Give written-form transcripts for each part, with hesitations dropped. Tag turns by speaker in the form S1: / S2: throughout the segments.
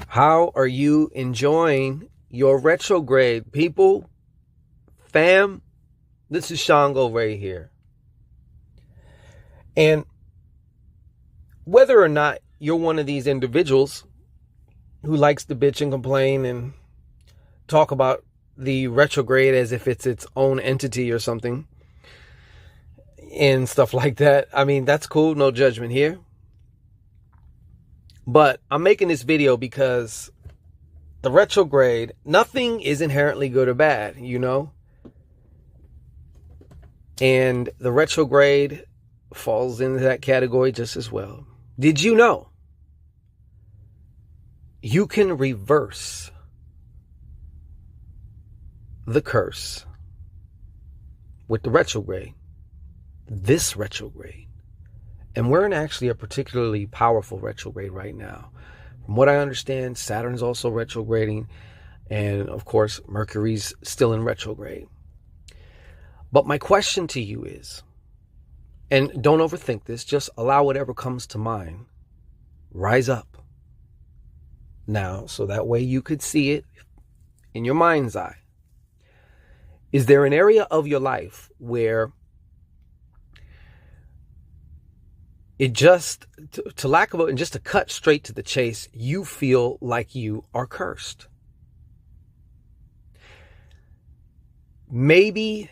S1: How are you enjoying your retrograde, people? Fam, this is Shango right here. And whether or not you're one of these individuals who likes to bitch and complain and talk about the retrograde as if it's its own entity or something and stuff like that, I mean, that's cool. No judgment here. But I'm making this video because the retrograde, nothing is inherently good or bad, you know? And the retrograde falls into that category just as well. Did you know you can reverse the curse with the retrograde? This retrograde. And we're in actually a particularly powerful retrograde right now. From what I understand, Saturn's also retrograding. And of course, Mercury's still in retrograde. But my question to you is, and don't overthink this, just allow whatever comes to mind. Rise up now, so that way you could see it in your mind's eye. Is there an area of your life where it just, to lack of and just to cut straight to the chase, you feel like you are cursed? Maybe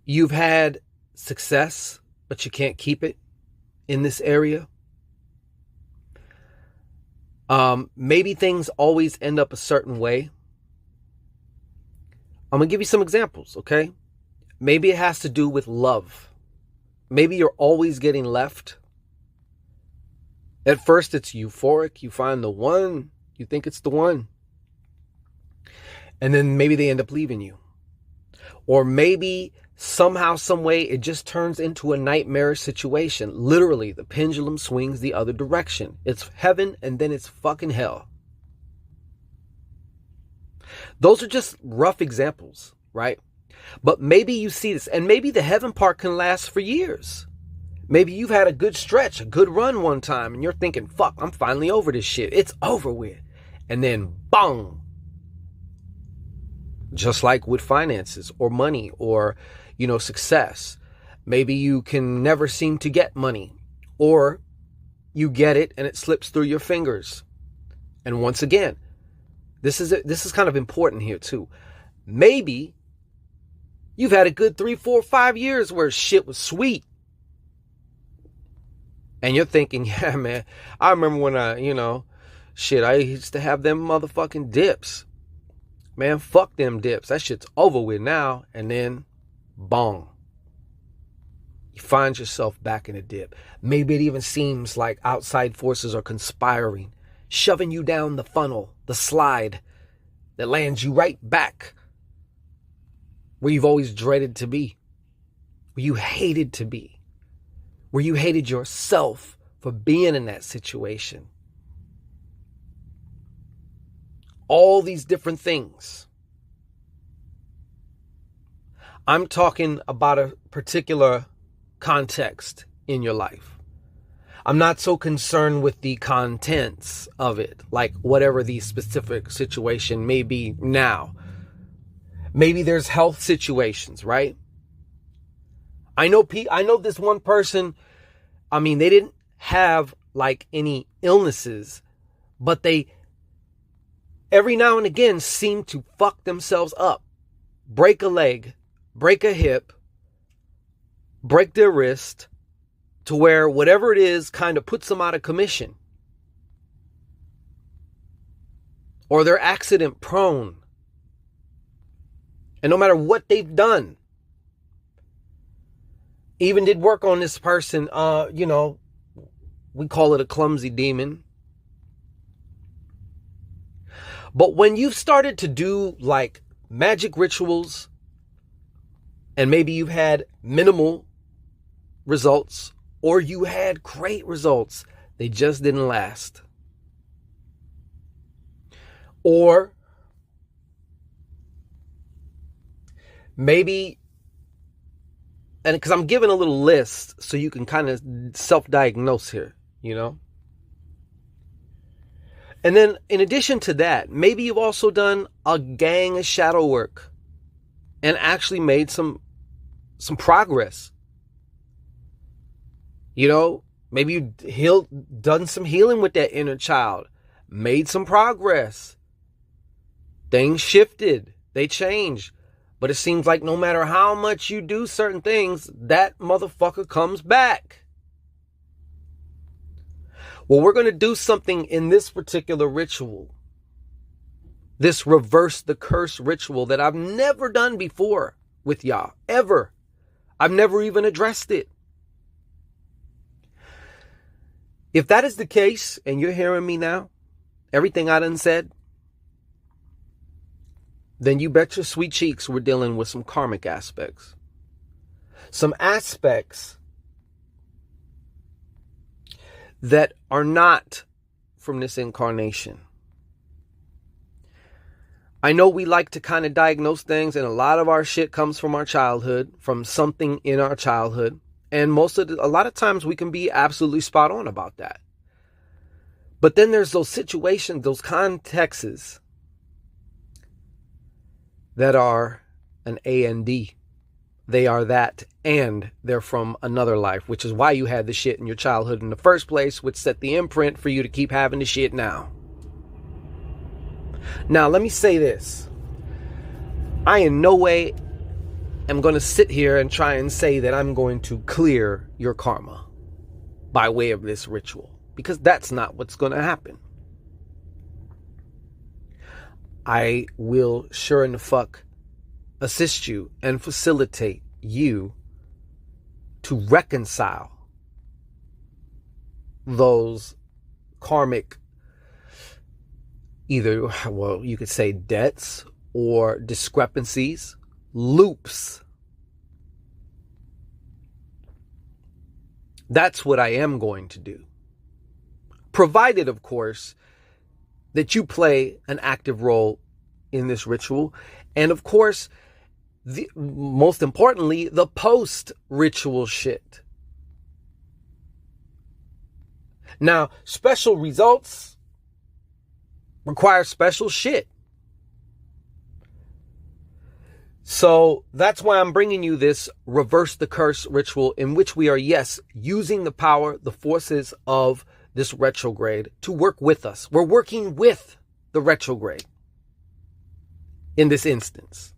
S1: you've had success, but you can't keep it in this area. Maybe things always end up a certain way. I'm going to give you some examples, okay? Maybe it has to do with love. Maybe you're always getting left. At first, it's euphoric. You find the one. You think it's the one. And then maybe they end up leaving you. Or maybe somehow, some way, it just turns into a nightmarish situation. Literally, the pendulum swings the other direction. It's heaven and then it's fucking hell. Those are just rough examples, right? But maybe you see this, and maybe the heaven part can last for years. Maybe you've had a good stretch, a good run one time, and you're thinking, fuck, I'm finally over this shit. It's over with. And then, bong. Just like with finances or money or, success. Maybe you can never seem to get money, or you get it and it slips through your fingers. And once again, this is kind of important here too. Maybe you've had a good 3, 4, 5 years where shit was sweet. And you're thinking, yeah, man, I remember when I used to have them motherfucking dips. Man, fuck them dips. That shit's over with now. And then, bong. You find yourself back in a dip. Maybe it even seems like outside forces are conspiring, shoving you down the funnel, the slide that lands you right back where you've always dreaded to be, where you hated to be, where you hated yourself for being in that situation. All these different things. I'm talking about a particular context in your life. I'm not so concerned with the contents of it, like whatever the specific situation may be now. Maybe there's health situations, right? I know this one person, they didn't have like any illnesses, but they every now and again seem to fuck themselves up. Break a leg, break a hip, break their wrist, to where whatever it is kind of puts them out of commission. Or they're accident prone. And no matter what they've done, even did work on this person, we call it a clumsy demon. But when you've started to do like magic rituals, and maybe you've had minimal results, or you had great results, they just didn't last. Or maybe, and because I'm giving a little list so you can kind of self-diagnose here, And then in addition to that, maybe you've also done a gang of shadow work and actually made some progress. You know, maybe you done some healing with that inner child, made some progress. Things shifted, they changed. But it seems like no matter how much you do certain things, that motherfucker comes back. Well, we're going to do something in this particular ritual, this reverse the curse ritual that I've never done before with y'all, ever. I've never even addressed it. If that is the case, and you're hearing me now, everything I done said, then you bet your sweet cheeks we're dealing with some karmic aspects. Some aspects that are not from this incarnation. I know we like to kind of diagnose things, and a lot of our shit comes from our childhood, from something in our childhood. And a lot of times we can be absolutely spot on about that. But then there's those situations, those contexts that are an A and D. They are that, and they're from another life, which is why you had the shit in your childhood in the first place, which set the imprint for you to keep having the shit now. Now, let me say this. I in no way am going to sit here and try and say that I'm going to clear your karma by way of this ritual, because that's not what's going to happen. I will sure in the fuck assist you and facilitate you to reconcile those karmic, either, well, you could say debts or discrepancies, loops. That's what I am going to do. Provided, of course, that you play an active role in this ritual. And of course, most importantly, the post-ritual shit. Now, special results require special shit. So that's why I'm bringing you this reverse the curse ritual, in which we are, yes, using the power, the forces of this retrograde to work with us. We're working with the retrograde in this instance.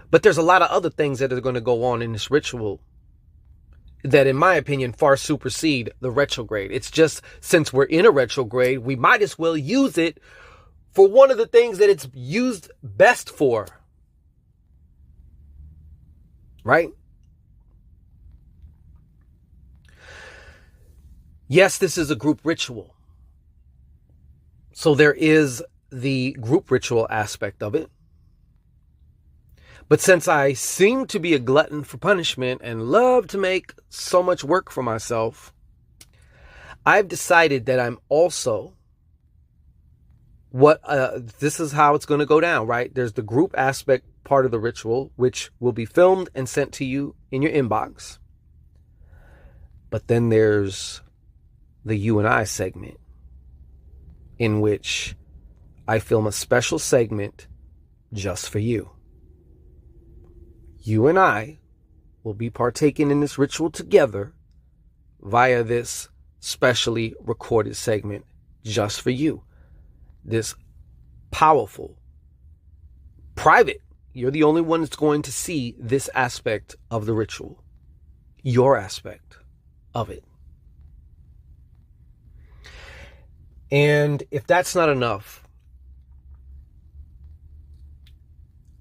S1: But there's a lot of other things that are going to go on in this ritual that, in my opinion, far supersede the retrograde. It's just, since we're in a retrograde, we might as well use it for one of the things that it's used best for. Right? Yes, this is a group ritual. So there is the group ritual aspect of it. But since I seem to be a glutton for punishment and love to make so much work for myself, I've decided that I'm also this is how it's going to go down, right? There's the group aspect part of the ritual, which will be filmed and sent to you in your inbox. But then there's the you and I segment, in which I film a special segment just for you. You and I will be partaking in this ritual together via this specially recorded segment just for you. This powerful, private, you're the only one that's going to see this aspect of the ritual, your aspect of it. And if that's not enough,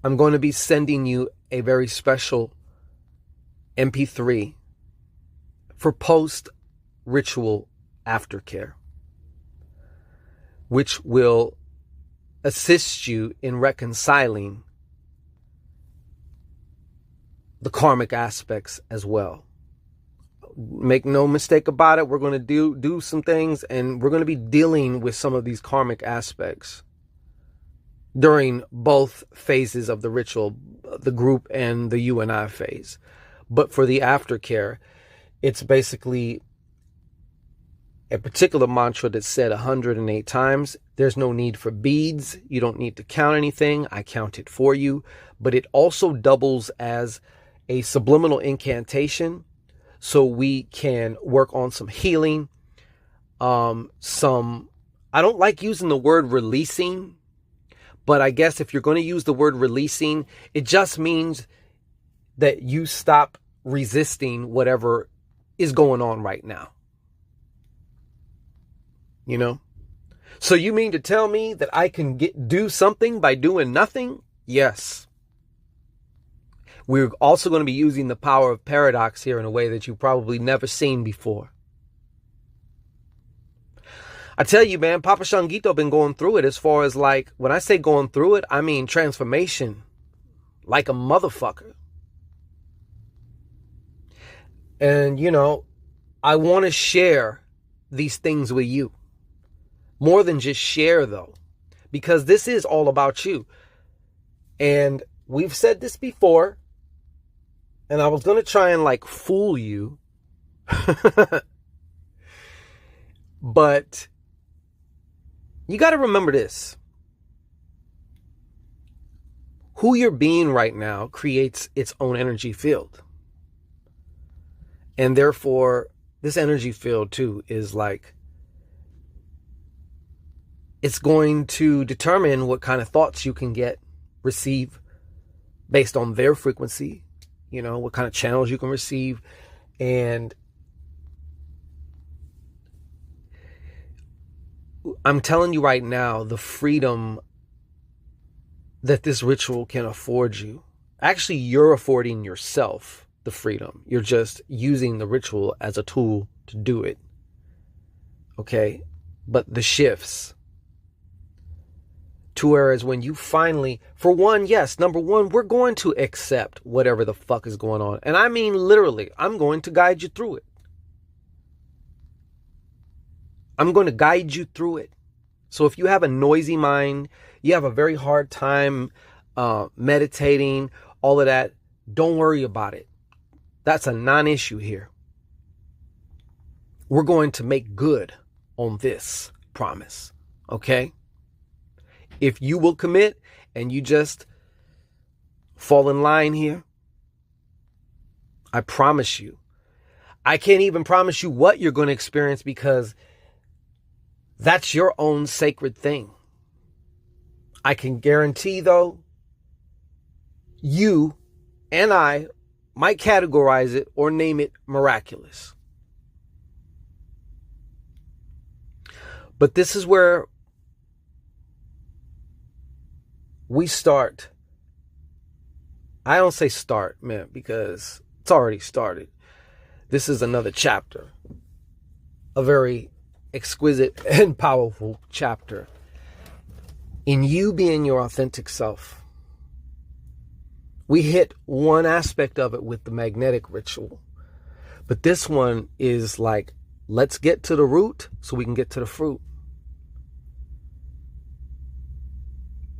S1: I'm going to be sending you a very special MP3 for post-ritual aftercare, which will assist you in reconciling the karmic aspects as well. Make no mistake about it, we're going to do some things, and we're going to be dealing with some of these karmic aspects during both phases of the ritual, the group and the you and I phase. But for the aftercare, it's basically a particular mantra that's said 108 times. There's no need for beads. You don't need to count anything. I count it for you. But it also doubles as a subliminal incantation, so we can work on some healing. I don't like using the word releasing, but I guess if you're going to use the word releasing, it just means that you stop resisting whatever is going on right now. You know? So you mean to tell me that I can do something by doing nothing? Yes. We're also going to be using the power of paradox here in a way that you've probably never seen before. I tell you, man, Papa Shanguito been going through it as far as like, when I say going through it, I mean transformation like a motherfucker. And, you know, I want to share these things with you. More than just share, though, because this is all about you. And we've said this before, and I was going to try and like fool you. But you got to remember this. Who you're being right now creates its own energy field. And therefore, this energy field, too, is like, it's going to determine what kind of thoughts you can receive based on their frequency, you know, what kind of channels you can receive. And I'm telling you right now, the freedom that this ritual can afford you, actually, you're affording yourself the freedom. You're just using the ritual as a tool to do it. Okay? But the shifts, to whereas when you finally, for one, yes, number one, we're going to accept whatever the fuck is going on. And I mean, literally, I'm going to guide you through it. I'm going to guide you through it. So if you have a noisy mind, you have a very hard time meditating, all of that, don't worry about it. That's a non-issue here. We're going to make good on this promise. Okay? If you will commit and you just fall in line here, I promise you. I can't even promise you what you're going to experience because that's your own sacred thing. I can guarantee, though, you and I might categorize it or name it miraculous. But this is where we start. I don't say start, man, because it's already started. This is another chapter, a very exquisite and powerful chapter in you being your authentic self. We hit one aspect of it with the magnetic ritual, but this one is like, let's get to the root so we can get to the fruit.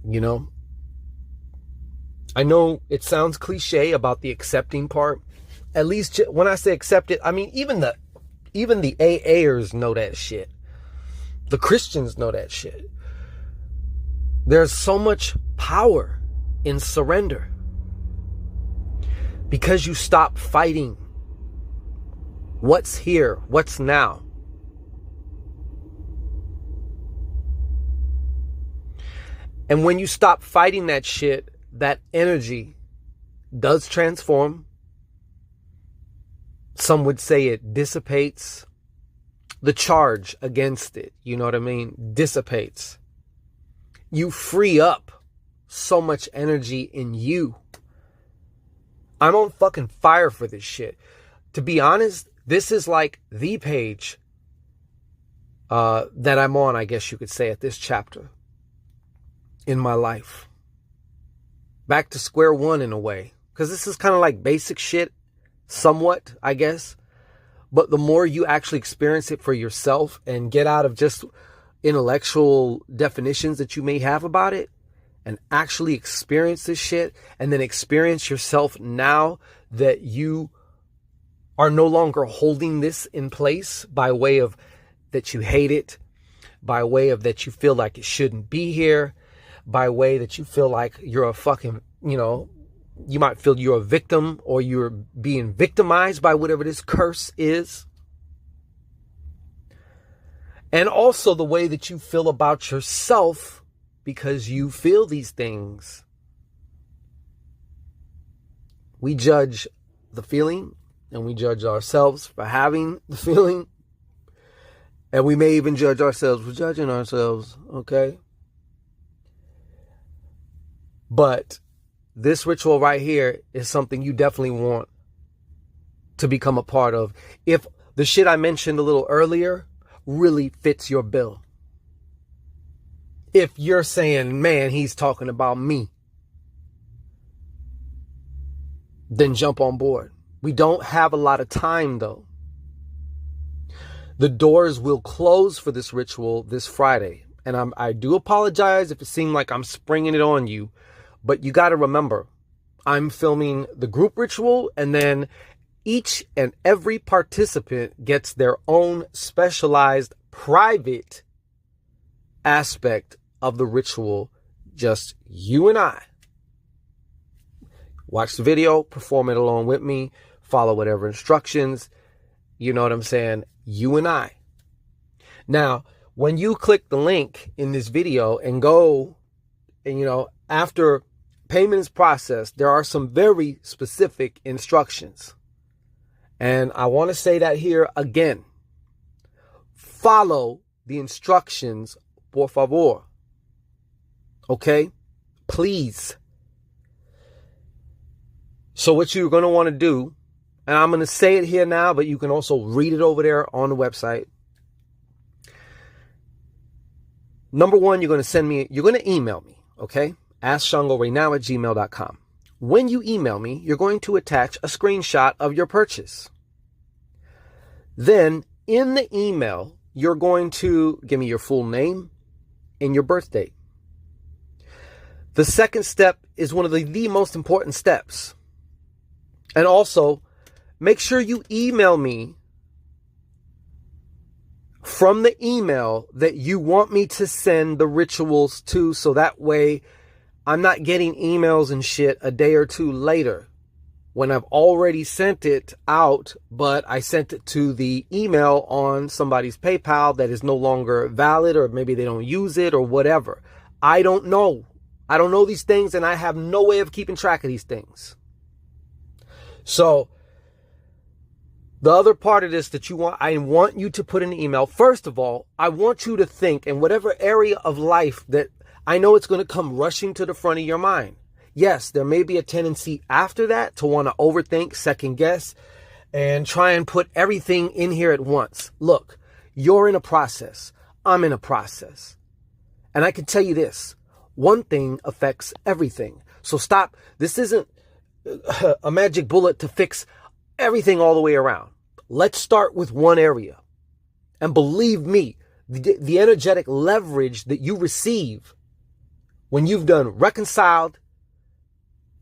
S1: You know, I know it sounds cliche about the accepting part. At least when I say accept it, I mean, even the AAers know that shit. The Christians know that shit. There's so much power in surrender because you stop fighting what's here, what's now. And when you stop fighting that shit, that energy does transform. Some would say it dissipates. The charge against it, you know what I mean, dissipates. You free up so much energy in you. I'm on fucking fire for this shit. To be honest, this is like the page that I'm on, I guess you could say, at this chapter in my life. Back to square one in a way. Because this is kind of like basic shit, somewhat, I guess. But the more you actually experience it for yourself and get out of just intellectual definitions that you may have about it and actually experience this shit and then experience yourself now that you are no longer holding this in place by way of that you hate it, by way of that you feel like it shouldn't be here, by way that you feel like you're a fucking, you might feel you're a victim or you're being victimized by whatever this curse is. And also the way that you feel about yourself because you feel these things. We judge the feeling and we judge ourselves for having the feeling. And we may even judge ourselves for judging ourselves, okay? But this ritual right here is something you definitely want to become a part of. If the shit I mentioned a little earlier really fits your bill. If you're saying, man, he's talking about me, then jump on board. We don't have a lot of time, though. The doors will close for this ritual this Friday. And I do apologize if it seemed like I'm springing it on you. But you got to remember, I'm filming the group ritual, and then each and every participant gets their own specialized private aspect of the ritual. Just you and I. Watch the video, perform it along with me, follow whatever instructions. You know what I'm saying? You and I. Now, when you click the link in this video and go, and after payment is processed, there are some very specific instructions. And I want to say that here again. Follow the instructions, por favor. Okay? Please. So what you're going to want to do, and I'm going to say it here now, but you can also read it over there on the website. Number one, you're going to email me, okay? AskShangoRayNow@gmail.com. When you email me, you're going to attach a screenshot of your purchase. Then in the email, you're going to give me your full name and your birth date. The second step is one of the most important steps. And also, make sure you email me from the email that you want me to send the rituals to, so that way I'm not getting emails and shit a day or two later when I've already sent it out, but I sent it to the email on somebody's PayPal that is no longer valid, or maybe they don't use it or whatever. I don't know. I don't know these things, and I have no way of keeping track of these things. So the other part of this that I want you to put in the email, first of all, I want you to think in whatever area of life that I know it's going to come rushing to the front of your mind. Yes, there may be a tendency after that to want to overthink, second guess, and try and put everything in here at once. Look, you're in a process. I'm in a process. And I can tell you this, one thing affects everything. So stop. This isn't a magic bullet to fix everything all the way around. Let's start with one area. And believe me, the energetic leverage that you receive when you've done reconciled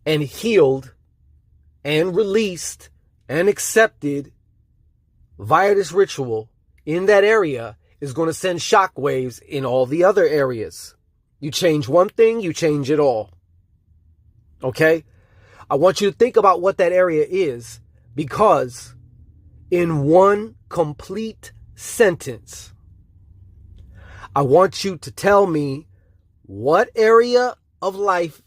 S1: and healed and released and accepted via this ritual in that area is going to send shockwaves in all the other areas. You change one thing, you change it all. Okay? I want you to think about what that area is, because in one complete sentence, I want you to tell me what area of life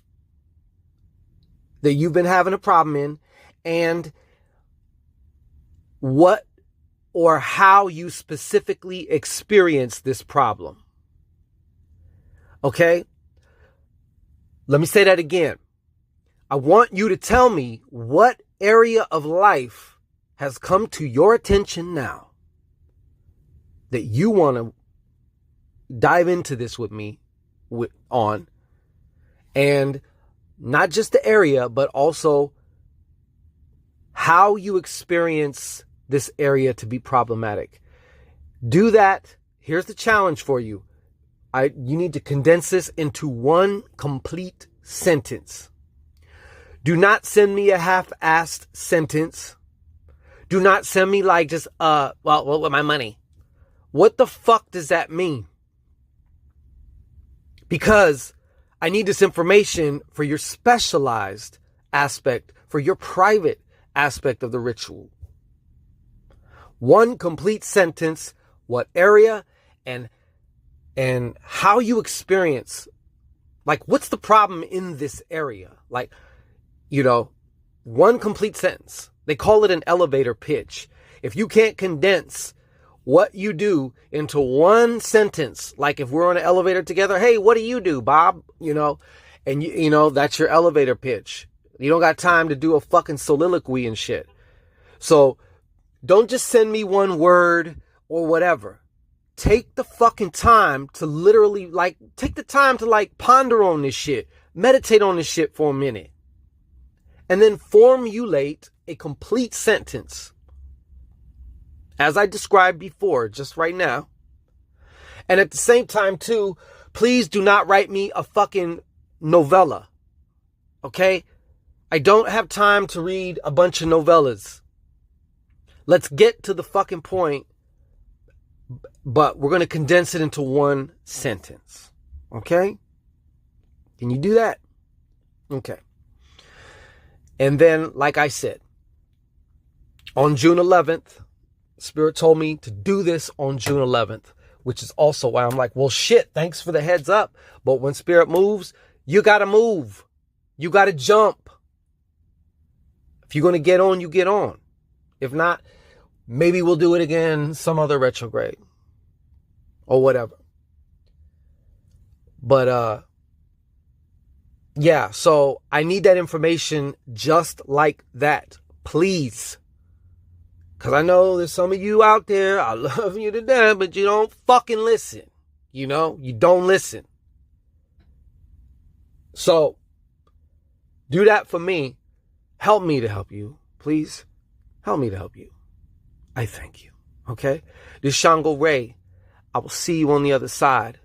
S1: that you've been having a problem in, and what or how you specifically experience this problem. Okay? Let me say that again. I want you to tell me what area of life has come to your attention now that you want to dive into this with me on. And not just the area, but also how you experience this area to be problematic. Do that. Here's the challenge for you. You need to condense this into one complete sentence. Do not send me a half-assed sentence. Do not send me like just, well, with my money. What the fuck does that mean? Because I need this information for your specialized aspect, for your private aspect of the ritual. One complete sentence, what area and how you experience, like, what's the problem in this area? Like, one complete sentence. They call it an elevator pitch. If you can't condense what you do into one sentence, like if we're on an elevator together, hey, what do you do, Bob? And that's your elevator pitch. You don't got time to do a fucking soliloquy and shit. So don't just send me one word or whatever. Take the fucking time to literally, take the time to ponder on this shit. Meditate on this shit for a minute. And then formulate a complete sentence. As I described before, just right now. And at the same time, too, please do not write me a fucking novella. Okay? I don't have time to read a bunch of novellas. Let's get to the fucking point. But we're going to condense it into one sentence. Okay? Can you do that? Okay. And then, like I said, on June 11th, Spirit told me to do this on June 11th, which is also why I'm like, well, shit, thanks for the heads up. But when Spirit moves, you got to move. You got to jump. If you're going to get on, you get on. If not, maybe we'll do it again some other retrograde or whatever. But, yeah, so I need that information just like that, please. Because I know there's some of you out there, I love you to death, but you don't fucking listen. You don't listen. So, do that for me. Help me to help you, please. Help me to help you. I thank you, okay? This is Shango Ray. I will see you on the other side.